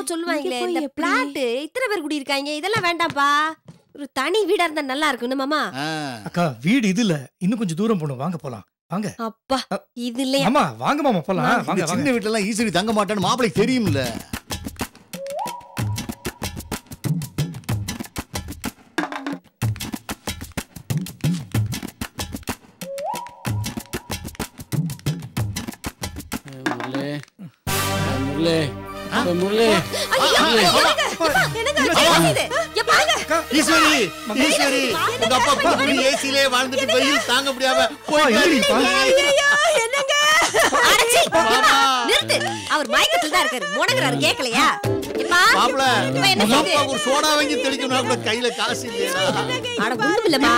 சொல்லுவாங்களே இந்த பிளாட் இத்தனை பேர் குடி இருக்காங்க, இதெல்லாம் வேண்டாம்ப்பா. ஒரு தனி வீடா இருந்தா நல்லா இருக்கும் மாமா. அக்கா வீடு இது இல்ல, இன்னும் கொஞ்சம் தூரம் போணும், வாங்க போலாம். வாங்க. அப்பா இது இல்லையா மாமா? வாங்க மாமா போலாம். வாங்க. சின்ன வீட்ல எல்லாம் ஈஸிலி தங்க மாட்டான்னு மாப்பிளைக்கு தெரியும்ல. தாங்க முடியாம அவர் மயக்கத்துல தான் இருக்காரு, முடங்குறாரு, கேக்கலையா? ஒரு சோடா வாங்கி தெளிக்கணும்னா கூட கையில காசு இல்லையா? அட ஒண்ணும் இல்லம்மா,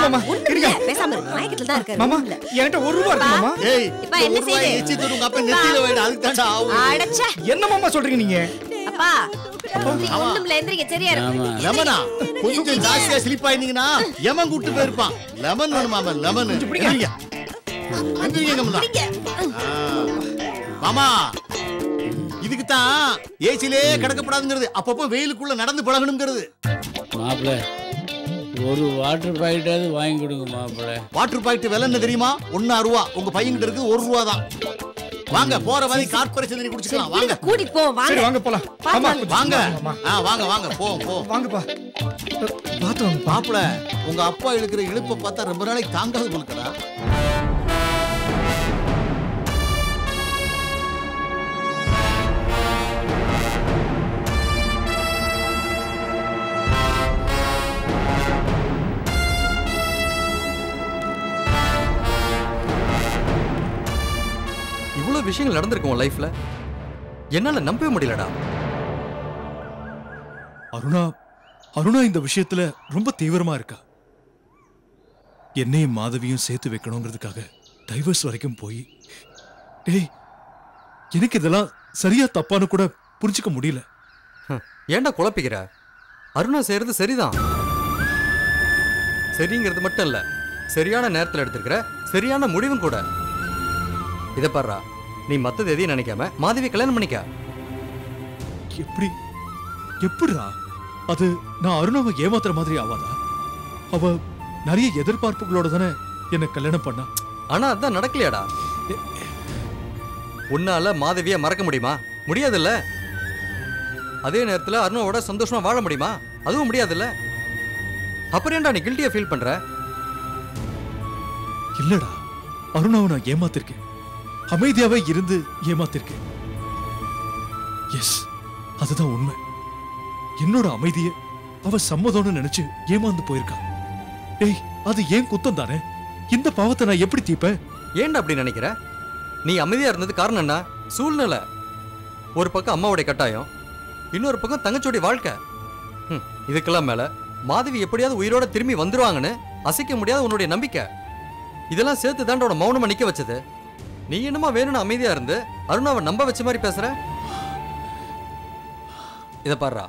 பேசாம இரு, மயக்கத்துல தான் இருக்காரு. மாமா என்கிட்ட 1 ரூபாய் இருக்கு மாமா. ஏய் இப்ப என்ன செய்யுது? எச்சி துருங்க அப்ப நெத்தியில வைடா, அதுக்கு தான்டா ஆவும். அடச்சே என்ன மாமா சொல்றீங்க நீங்க? அப்பா ஒண்ணும் இல்ல, எந்திரிங்க, சரியா இருக்கு. லெமனா கொஞ்சம் ஜாஸ்தியா ஸ்லிப் ஆயினீங்கன்னா யமன் கூட்டி போயிருப்பான். லெமன் வேணும் மாமா, லெமன். எந்திரிங்க மாமா. இதுக்கு தான் ஏசிலே கிடக்கப்படாதுங்கிறது, அப்பப்போ வெயிலுக்குள்ள நடந்து பழகணுங்கிறது. மாப்பிள்ள ஒரு வாட்டர் பாக்கெட்டாவது வாங்கி கொடுங்க மாப்பிள்ள. வாட்டர் பாக்கெட் விலை என்ன தெரியுமா? 1 ரூபா. உங்க பையன்கிட்ட இருக்கு 1 ரூபா தான். வாங்க போற வரை கார்ப்பரேஷன் தண்ணி குடிச்சுக்கலாம். வாங்க கூட்டிட்டு போ. வாங்க சரி வாங்க போலாம். ஆமா வாங்க. வாங்க வாங்க போ. வாங்கப்பா. பாத்துங்க மாப்பிள்ள, உங்க அப்பா இழுக்கிற இழுப்ப பார்த்தா ரொம்ப நாளைக்கு தாங்காது போலுக்கடா. இவ்வளவு விஷயங்கள் நடந்திருக்கு உன் லைஃப்ல, என்னால நம்பவே முடியலடா. அருணா இந்த விஷயத்துல ரொம்ப தீவிரமா இருக்கா. என்னையும் மாதவியும் சேர்த்து வைக்கணுங்கிறதுக்காக டைவர்ஸ் வரைக்கும் போய், டேய் எனக்கு இதெல்லாம் சரியா தப்பான்னு கூட புரிஞ்சுக்க முடியல. ஏன்டா குழப்பிக்கிற? அருணா செய்யறது சரிதான். சரிங்கிறது மட்டும் இல்ல, சரியான நேரத்தில் எடுத்திருக்கிற சரியான முடிவும் கூட. இதை பாருடா, நீ மத்தது எதையும் நினைக்காம மாதவி கல்யாணம் பண்ணிக்க. எப்படிடா அது? நான் அருணாவை ஏமாத்துற மாதிரி ஆவாதா? அவ நிறைய எதிர்பார்ப்புகளோட தானே என்ன கல்யாணம் பண்ணா. ஆனா அதான் நடக்கலையாடா. உன்னால மாதவிய மறக்க முடியுமா? முடியாதுல்ல. அதே நேரத்துல அருணாவோட சந்தோஷமா வாழ முடியுமா? அதுவும் முடியாதுல்ல. அப்புறம் ஏன்டா நீ கில்ட்டியா ஃபீல் பண்ற? இல்லடா, அருணாவை நான் ஏமாத்திருக்கேன், அமைதியாவே இருந்து ஏமாத்திருக்கேன். எஸ், அதுதான் உண்மை. என்னோட அமைதியை அவ சம்மதம்னு நினைச்சு ஏமாந்து போயிருக்கா. ஏய், அது ஏன் குத்தம் தானே. இந்த பாவத்தை நான் எப்படி தீப்பேன்? ஏன்டா அப்படி நினைக்கிற? நீ அமைதியா இருந்தது காரணம் என்ன? சூழ்நிலை. ஒரு பக்கம் அம்மாவுடைய கட்டாயம், இன்னொரு பக்கம் தங்கச்சியோடைய வாழ்க்கை. இதுக்கெல்லாம் மேல மாதவி எப்படியாவது உயிரோட திரும்பி வந்துருவாங்கன்னு அசைக்க முடியாத உன்னுடைய நம்பிக்கை. இதெல்லாம் சேர்த்து தாண்டோட மௌனமா நிக்க வச்சது. நீ என்னமா வேணும்னு அமைதியா இருந்து அருணாவை நம்ப வச்ச மாதிரி பேசுற. இத பாருடா,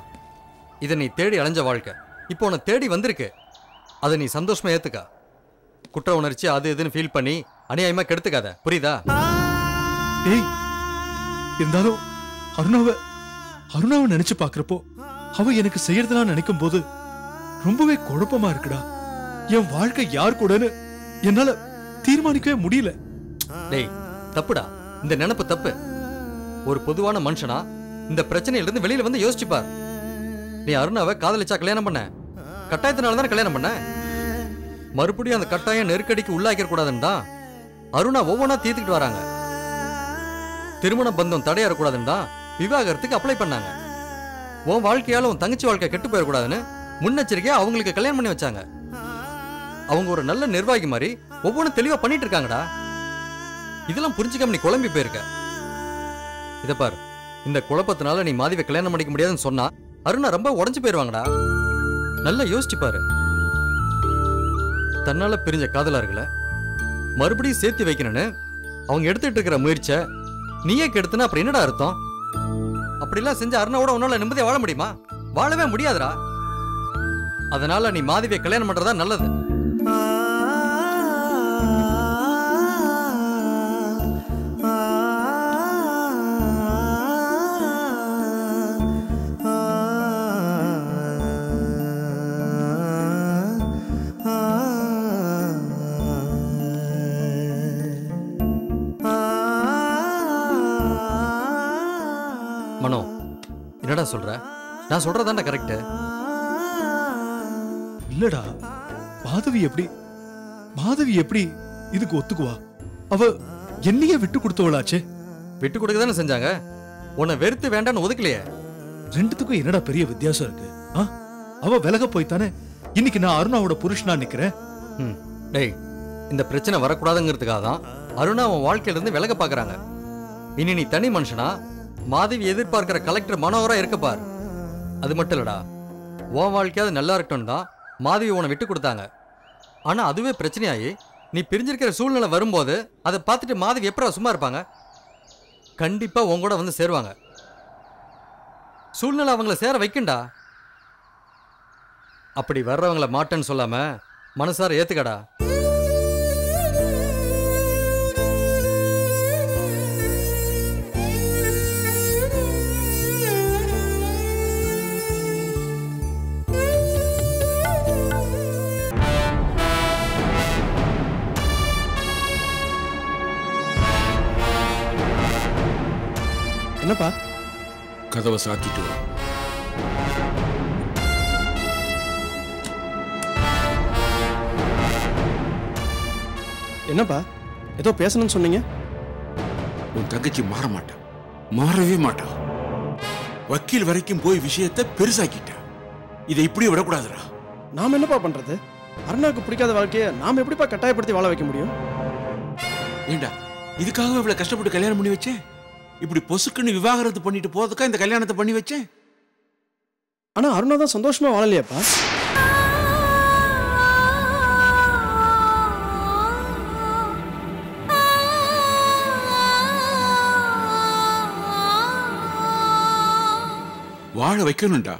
இதை நீ தேடி அலைஞ்ச வாழ்க்கை இப்போ உன்னை தேடி வந்திருக்கு. அதை நீ சந்தோஷமா ஏத்துக்க. குற்ற உணர்ச்சி அது இதுன்னு ஃபீல் பண்ணி அநியாயமா கெடுத்துக்காத, புரியுதா? ஏய், இருந்தாலும் அருணாவை நினைச்சு பாக்குறப்போ அவ எனக்கு செய்யறதெல்லாம் நினைக்கும் போது ரொம்பவே குழப்பமா இருக்குடா. என் வாழ்க்கை யார் கூடன்னு என்னால தீர்மானிக்கவே முடியல. டேய், தப்புடா. இந்த நினைப்பு தப்பு. ஒரு பொதுவான மனுஷனா இந்த பிரச்சனையில இருந்து வெளியில வந்து யோசிச்சுப்பார். நீ அருணாவை காதலிச்சா கல்யாணம் பண்ண? கட்டாயத்தினால தானே கல்யாணம் பண்ண. மறுபடியும் அந்த கட்டாயம் நெருக்கடிக்கு உள்ளாக்கிற கூடாதுன்னு தான் அருணா ஒவ்வொன்றா தீர்த்துக்கிட்டு வராங்க. திருமண பந்தம் தடையறக்கூடாதுன்னு தான் விவாகரத்துக்கு அப்ளை பண்ணாங்க. உன் வாழ்க்கையால உன் தங்கச்சி வாழ்க்கை கெட்டு போயிடக்கூடாதுன்னு முன்னெச்சரிக்கையா அவங்களுக்கு கல்யாணம் பண்ணி வச்சாங்க. அவங்க ஒரு நல்ல நிர்வாகி மாதிரி ஒவ்வொன்றும் தெளிவா பண்ணிட்டு இருக்காங்கடா. இதெல்லாம் புரிஞ்சுக்காம நீ குழம்பி போயிருக்க. இத பாரு, இந்த குழப்பத்தினால நீ மாதவியை கல்யாணம் பண்ணிக்க முடியாதுன்னு சொன்னா அருணா ரொம்ப உடஞ்சு போயிருவாங்கடா. நல்லா யோசிச்சு பாரு. தன்னால பிரிஞ்ச காதலர்களை மறுபடியும் சேர்த்து வைக்கணும்னு அவங்க எடுத்துட்டு இருக்கிற முயற்சியை நீயே கெடுத்துனா அப்புறம் என்னடா அர்த்தம்? அப்படிலாம் செஞ்ச அருணாவோட உன்னால நிம்மதியா வாழ முடியுமா? வாழவே முடியாதுடா. அதனால நீ மாதவியை கல்யாணம் பண்றதா நல்லது. மனோ, என்னடா சொல்ற? நான் சொல்றதாண்டா கரெக்ட். இல்லடா, மாதவி எப்படி இதுக்கு ஒத்துக்குவா? அவ என்னையே விட்டு கொடுத்தவளாச்சே. விட்டு கொடுக்க தானே செஞ்சாங்க. உன்னை வெறுத்து வேண்டான்னு ஒதுக்கலையே. ரெண்டுத்துக்கும் என்னடா பெரிய வித்தியாசம் இருக்கு? அவ விலக போய்த்தானே இன்னைக்கு நான் அருணாவோட புருஷனா நிக்கிறேன். டேய், இந்த பிரச்சனை வரக்கூடாதுங்கிறதுக்காக தான் அருணா அவன் வாழ்க்கையில இருந்து விலக பாக்குறாங்க. இனி நீ தனி மனுஷனா மாதவி எதிர்பார்க்கிற கலெக்டர் மனோகரா இருக்கப்பார். அது மட்டும் இல்லடா, உன் வாழ்க்கையாவது நல்லா இருக்கட்டும் தான் மாதவி உன்னை விட்டு கொடுத்தாங்க. ஆனா அதுவே பிரச்சனையாகி நீ பிரிஞ்சிருக்கிற சூழ்நிலை வரும்போது அதை பார்த்துட்டு மாதவி எப்படா சும்மா இருப்பாங்க? கண்டிப்பா உன் கூட வந்து சேருவாங்க. சூழ்நிலை அவங்கள சேர வைக்கண்டா. அப்படி வர்றவங்கள மாட்டேன்னு சொல்லாம மனசார ஏத்துக்கடா. என்னப்பா? கதவை சாத்திட்டு வா. என்னப்பா ஏதோ பேசணும்னு சொன்னீங்க? உன் தங்கச்சி மாற மாட்டான், மாறவே மாட்டான். வக்கீல் வரைக்கும் போய் விஷயத்தை பெருசாக்கிட்ட. இதை இப்படியே விடக்கூடாதுடா. நாம என்னப்பா பண்றது? அருணாவுக்கு பிடிக்காத வாழ்க்கையை நாம எப்படிப்பா கட்டாயப்படுத்தி வாழ வைக்க முடியும்? ஏண்டா இதுக்காக இவ்வளவு கஷ்டப்பட்டு கல்யாணம் பண்ணி வச்சேன்? இப்படி பொசுக்குன்னு விவாகரத்து பண்ணிட்டு போறதுக்கா இந்த கல்யாணத்தை பண்ணி வச்சேன்? ஆனா அருணா தான் சந்தோஷமா வாழலையாப்பா? வாழ வைக்கணும்டா.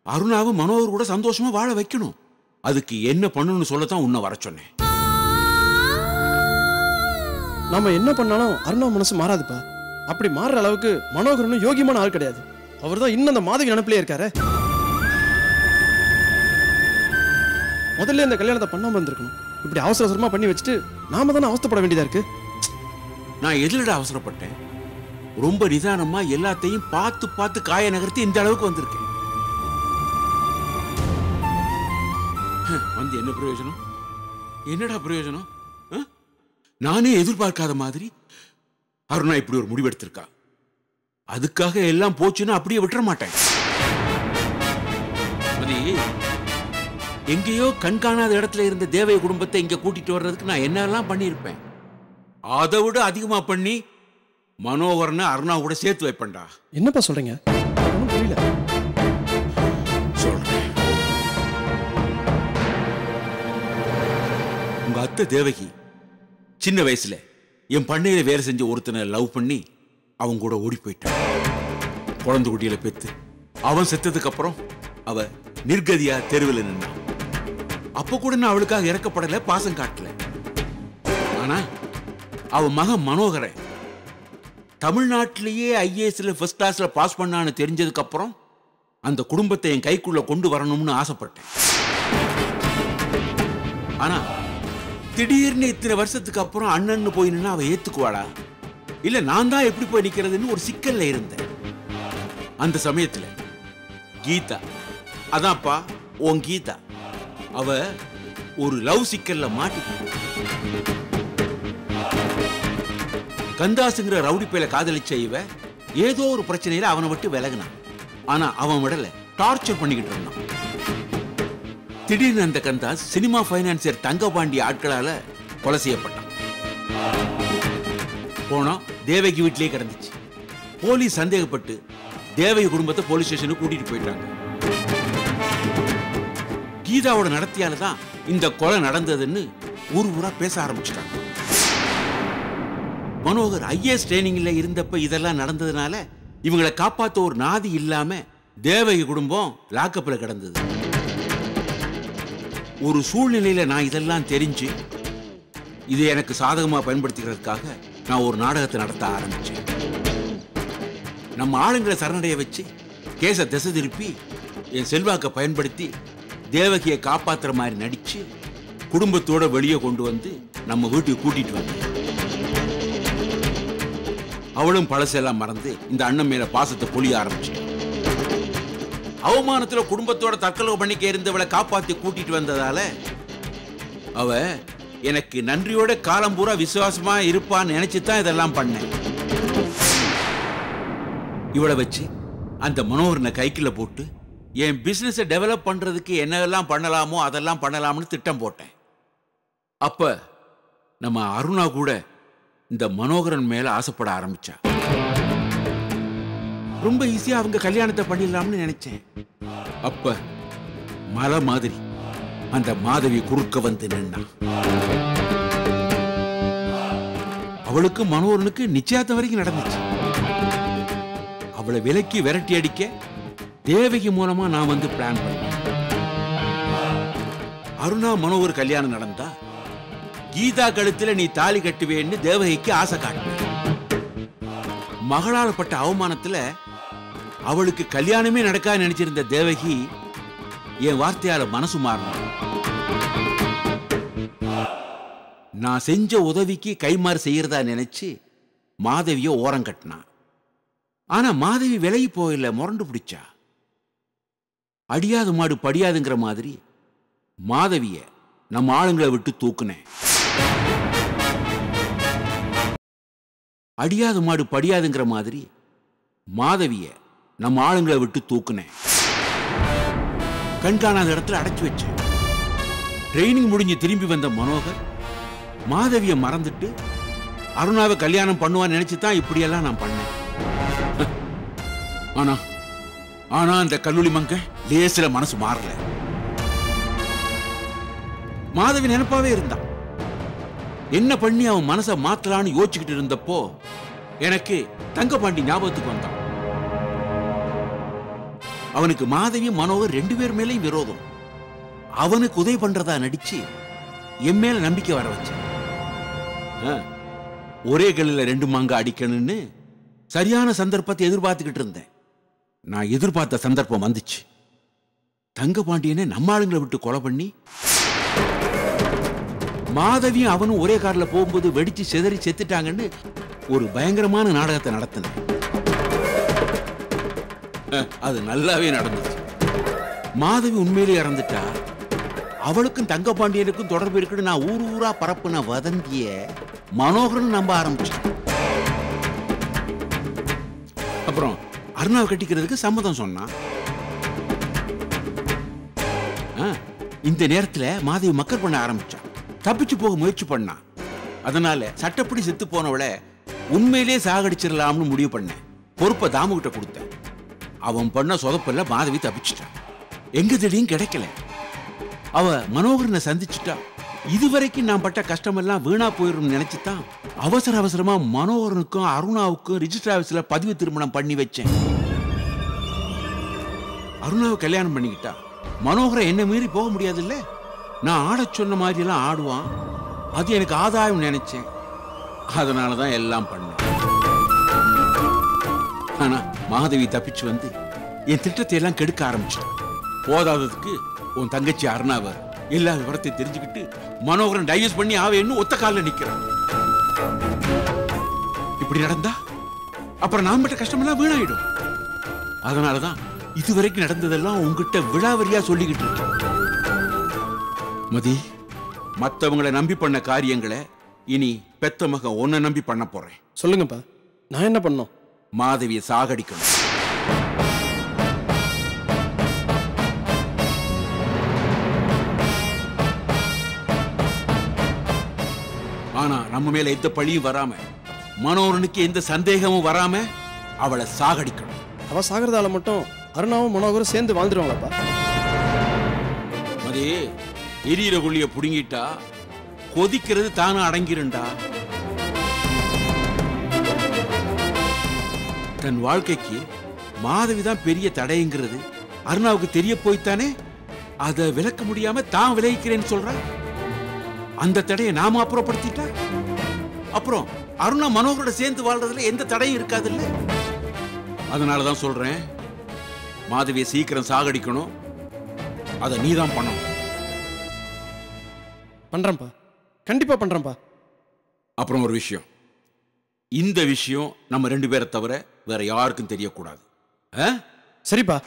அருணாவும் மனோகர் கூட சந்தோஷமா வாழ வைக்கணும். அதுக்கு என்ன பண்ணணும்னு சொல்லத்தான் உன்னை வர சொன்னேன். நாம என்ன பண்ணாலும் அருணா மனசு மாறாதுப்பா. அப்படி மாறுற அளவுக்கு மனோகரனும் யோகியமான ஆள் கிடையாது. அவர் தான் இன்னும் அந்த மாதவி நினைப்பிலே இருக்காரு. முதல்ல இந்த கல்யாணத்தை பண்ணாம இருந்திருக்கணும். இப்படி அவசர அவசரமா பண்ணி வச்சுட்டு நாம தானே அவஸ்தைப்பட வேண்டியதா இருக்கு. நான் எதிலடா அவசரப்பட்டேன்? ரொம்ப நிதானமா எல்லாத்தையும் பார்த்து பார்த்து காய நகர்த்தி இந்த அளவுக்கு வந்திருக்கேன். வந்து என்ன பிரயோஜனம்? என்னடா பிரயோஜனம்? நானே எதிர்பார்க்காத மாதிரி அருணா இப்படி ஒரு முடிவெடுத்திருக்கா. அதுக்காக எல்லாம் போச்சுன்னு அப்படியே விட்டுற மாட்டேன். எங்கேயோ கண்காணாத இடத்துல இருந்த தேவய குடும்பத்தை இங்க கூட்டிட்டு வர்றதுக்கு நான் என்னெல்லாம் பண்ணியிருப்பேன். அதை விட அதிகமா பண்ணி மனோகரனை அருணா கூட சேர்த்து வைப்பேன்டா. என்னப்பா சொல்றீங்க? ஒன்றும் புரியல. சொல்றேன். உங்க அத்தை தேவகி சின்ன வயசுல என் பண்ணையில வேலை செஞ்ச ஒருத்தனை லவ் பண்ணி அவங்க கூட ஓடி போயிட்டான். குழந்தை குட்டியில பெத்து அவன் செத்ததுக்கு அப்புறம் அவ நிர்கதியா தெருவில் நின்னான். அப்ப கூட நான் அவளுக்காக இறக்கப்படல, பாசம் காட்டல. ஆனா அவ மகன் மனோகரை தமிழ்நாட்டிலேயே ஐஏஎஸ்ல ஃபர்ஸ்ட் கிளாஸ்ல பாஸ் பண்ணான்னு தெரிஞ்சதுக்கு அப்புறம் அந்த குடும்பத்தை என் கைக்குள்ள கொண்டு வரணும்னு ஆசைப்பட்டேன். ஆனா திடீர்னு இத்தனை வருஷத்துக்கு அப்புறம் அண்ணன்னு போய் நின்னா அவ ஏத்துக்குவாளா? இல்ல நான் தான் எப்படி போய் நிக்கிறதுன்னு ஒரு சிக்கல்ல இருந்தேன். அந்த சமயத்துல கீதா, அதான்ப்பா உன் கீதா, அவ ஒரு லவ் சிக்கல்ல மாட்டி கந்தாசுங்கிற ரவுடி பேல காதலிச்ச இவ ஏதோ ஒரு பிரச்சனையில அவனை விட்டு விலகினான். ஆனா அவன் விடல, டார்ச்சர் பண்ணிக்கிட்டு இருந்தான். திடீர்னு அந்த கந்தாஸ் சினிமா பைனான்சியர் தங்கபாண்டி ஆட்களால கொலை செய்யப்பட்டான். போனோம் தேவகி வீட்டிலேயே கிடந்துச்சு. போலீஸ் சந்தேகப்பட்டு தேவகி குடும்பத்தை போலீஸ் ஸ்டேஷனுக்கு கூட்டிட்டு போயிட்டாங்க. கீதாவோட நடத்தியால தான் இந்த கொலை நடந்ததுன்னு ஊர் ஊரா பேச ஆரம்பிச்சிட்டாங்க. மனோகர் ஐஏஎஸ் ட்ரைனிங்ல இருந்தப்ப இதெல்லாம் நடந்ததுனால இவங்களை காப்பாத்த ஒரு நாதி இல்லாம தேவகி குடும்பம் லாக்கப்ல கிடந்தது. ஒரு சூழ்நிலையில நான் இதெல்லாம் தெரிஞ்சு இதை எனக்கு சாதகமா பயன்படுத்திக்கிறதுக்காக நான் ஒரு நாடகத்தை நடத்த ஆரம்பிச்சேன். நம்ம ஆளுங்களை சரணடைய வச்சு கேஸை திசை திருப்பி என் செல்வாக்கை பயன்படுத்தி தேவகியை காப்பாத்துற மாதிரி நடிச்சு குடும்பத்தோட வெளியே கொண்டு வந்து நம்ம வீட்டுக்கு கூட்டிட்டு வந்தேன். அவளும் பழசெல்லாம் மறந்து இந்த அண்ணன் மேல பாசத்தை பொழிய ஆரம்பிச்சு அவமானத்துல குடும்பத்தோட தற்கொலை பண்ணிக்க இருந்தவளை காப்பாத்தி கூட்டிட்டு வந்ததால அவ எனக்கு நன்றியோட காலம் பூரா விசுவாசமா இருப்பான்னு நினைச்சுதான் இதெல்லாம் பண்ணேன். இவளை வச்சு அந்த மனோகரனை கைக்குள்ள போட்டு என் பிசினஸ் டெவலப் பண்றதுக்கு என்னெல்லாம் பண்ணலாமோ அதெல்லாம் பண்ணலாம்னு திட்டம் போட்டேன். அப்ப நம்ம அருணா கூட இந்த மனோகரன் மேல ஆசைப்பட ஆரம்பிச்சா. ரொம்ப ஈஸியா அவங்க கல்யாணத்தை பண்ணிடலாம்னு நினைச்சேன். அப்ப மலை மாதிரி அந்த மாதவி குறுக்க வந்து நின்னா. அவளுக்கு மனோகரனுக்கு நிச்சயத்த வரைக்கும் நடந்துச்சு. அவளை விலக்கி விரட்டி அடிக்க தேவகி மூலமா நான் வந்து பிளான் பண்ணேன். அருணா மனோகர் கல்யாணம் நடந்தா கீதா கழுத்துல நீ தாலி கட்டுவேன்னு தேவகிக்கு ஆசை காட்டின. மகளால் பட்ட அவமானத்துல அவளுக்கு கல்யாணமே நடக்காது நினைச்சிருந்த தேவகி என் வார்த்தையால மனசு மாறணும். நான் செஞ்ச உதவிக்கு கைமாறு செய்யறதா நினைச்சு மாதவிய ஓரம் கட்டினான். ஆனா மாதவி விலகி போயில முரண்டு பிடிச்சா. அடியாது மாடு படியாதுங்கிற மாதிரி மாதவிய நம்ம ஆளுங்களை விட்டு தூக்குனேன். அடியாது மாடு படியாதுங்கிற மாதிரி மாதவிய நம்ம ஆளுங்களை விட்டு தூக்குனேன். கண்காணாத இடத்துல அடைச்சு வச்சேன். ட்ரைனிங் முடிஞ்சு திரும்பி வந்த மனோகர் மாதவிய மறந்துட்டு அருணாவை கல்யாணம் பண்ணுவான்னு நினைச்சுதான் இப்படியெல்லாம் நான் பண்ணேன். ஆனா ஆனா அந்த கல்லூரி மங்க லேசில மனசு மாறல. மாதவி நினைப்பாவே இருந்தான். என்ன பண்ணி அவன் மனசை மாத்தலான்னு யோசிச்சுக்கிட்டு இருந்தப்போ எனக்கு தங்கபாண்டி ஞாபகத்துக்கு வந்தான். அவனுக்கு மாதவி மனோகர் 2 பேர் மேலேயும் விரோதம். அவனுக்கு உதவி பண்றதா நடிச்சு என் மேல நம்பிக்கை வர வச்சேன். ஒரே கல்லில் 2 மாங்காய் அடிக்கணும்னு சரியான சந்தர்ப்பத்தை எதிர்பார்த்துக்கிட்டு இருந்தேன். நான் எதிர்பார்த்த சந்தர்ப்பம் வந்துச்சு. தங்கபாண்டியனை நம்ம ஆளுங்களை விட்டு கொலை பண்ணி மாதவியும் அவனும் ஒரே கார்ல போகும்போது வெடிச்சு செதறி செத்துட்டாங்கன்னு ஒரு பயங்கரமான நாடகத்தை நடத்தினேன். அது நல்லாவே நடந்துச்சு. மாதவி உண்மையிலே இறந்துட்டா அவளுக்கும் தங்கபாண்டியனுக்கும் தொடர்பு இருக்குன்னு நான் ஊர் ஊரா பரப்புன வதந்திய மனோகரன் நம்ப ஆரம்பிச்சான். அப்புறம் அருணாவை கட்டிக்கிறதுக்கு சம்மதம் சொன்னான். இந்த நேரத்துல மாதவி மக்கள் பண்ண ஆரம்பிச்சான். தப்பிச்சு போக முயற்சி பண்ணான். அதனால சட்டப்படி செத்து போனவளை உண்மையிலே சாகடிச்சிடலாம்னு முடிவு பண்ணேன். பொறுப்பை தாமுகிட்ட கொடுத்தேன். அவன் பண்ண சொதப்பல்ல மாதவி தப்பிச்சிட்டான். எங்க தேடியும் கிடைக்கல. அவ மனோகரனை சந்திச்சுட்டா இதுவரைக்கும் நான் பட்ட கஷ்டமெல்லாம் வீணா போயிடும் நினைச்சுதான் அவசர அவசரமா மனோகரனுக்கும் அருணாவுக்கும் ரிஜிஸ்டர் ஆபீஸ்ல பதிவு திருமணம் பண்ணி வச்சேன். அருணாவை கல்யாணம் பண்ணிக்கிட்டா மனோகரை என்ன மீறி போக முடியாது இல்ல. நான் ஆட சொன்ன மாதிரி எல்லாம் ஆடுவான். அது எனக்கு ஆதாயம் நினைச்சேன். அதனாலதான் எல்லாம் பண்ணேன். ஆனா மாதவி தப்பிச்சு வந்து என் திட்டத்தை எல்லாம் கெடுக்க ஆரம்பிச்சான். போதாததுக்கு உன் தங்கச்சி அருணாவை எல்லா விவரத்தை தெரிஞ்சுக்கிட்டு மனோகரன் டைவர்ஸ் பண்ணி ஆவேன்னு ஒத்த காலில் நிக்கிறான். இப்படி நடந்தா அப்புறம் நான் பட்ட கஷ்டமெல்லாம் வீணாயிடும். அதனாலதான் இதுவரைக்கும் நடந்ததெல்லாம் உங்ககிட்ட விழாவரியா சொல்லிக்கிட்டு இருக்கேன். மதி, மத்தவங்களை நம்பி பண்ண காரியங்களை இனி பெத்த மகன் உன்னை நம்பி பண்ண போறேன். சொல்லுங்கப்பா, நான் என்ன பண்ணோம்? மாதவியை சாகடிக்கணும். ஆனா நம்ம மேல எந்த பழியும் வராம, மனோகரனுக்கு எந்த சந்தேகமும் வராம அவளை சாகடிக்கணும். அவ சாகிறதால மட்டும் அருணாவும் மனோகரும் சேர்ந்து வாழ்ந்துருவாங்களாப்பா? அதே எரியிற கொள்ளிய புடுங்கிட்டா கொதிக்கிறது தானே அடங்கிருண்டா. தன் வாழ்க்கைக்கு மாதவிதான் பெரிய தடைங்கிறது அருணாவுக்கு தெரிய போய்த்தானே அதை விளக்க முடியாம தான் விளைவிக்கிறேன்னு சொல்ற. அந்த தடையை நாம அப்புறப்படுத்திட்டா அப்புறம் அருணா மனோகரோட சேர்ந்து வாழ்றதுல எந்த தடையும் இருக்காது இல்ல. அதனாலதான் சொல்றேன், மாதவியை சீக்கிரம் சாகடிக்கணும். அதை நீதான் பண்ணணும். பண்றேன்ப்பா, கண்டிப்பா பண்றேன்ப்பா. அப்புறம் ஒரு விஷயம், இந்த விஷயம் நம்ம 2 பேரை தவிர வேற யாருக்கும் தெரியக்கூடாது. சரிப்பா.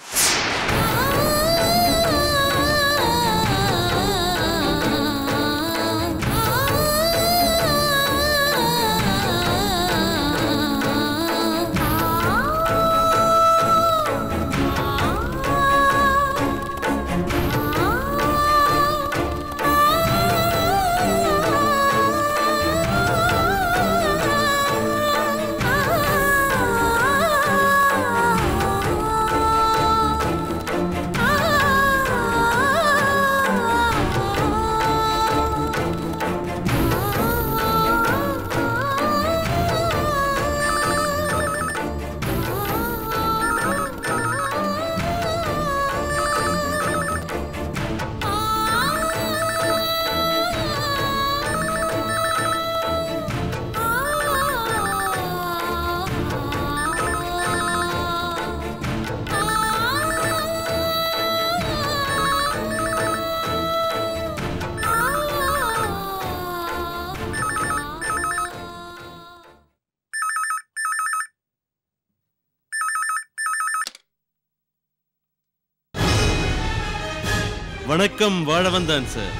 வணக்கம், வாழ வந்தான் சார்.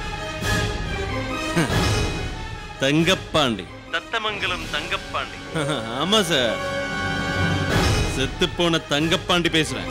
தங்கப்பாண்டி, தத்தமங்கலம் தங்கப்பாண்டி. ஆமா சார், செத்து போன தங்கப்பாண்டி பேசுறேன்.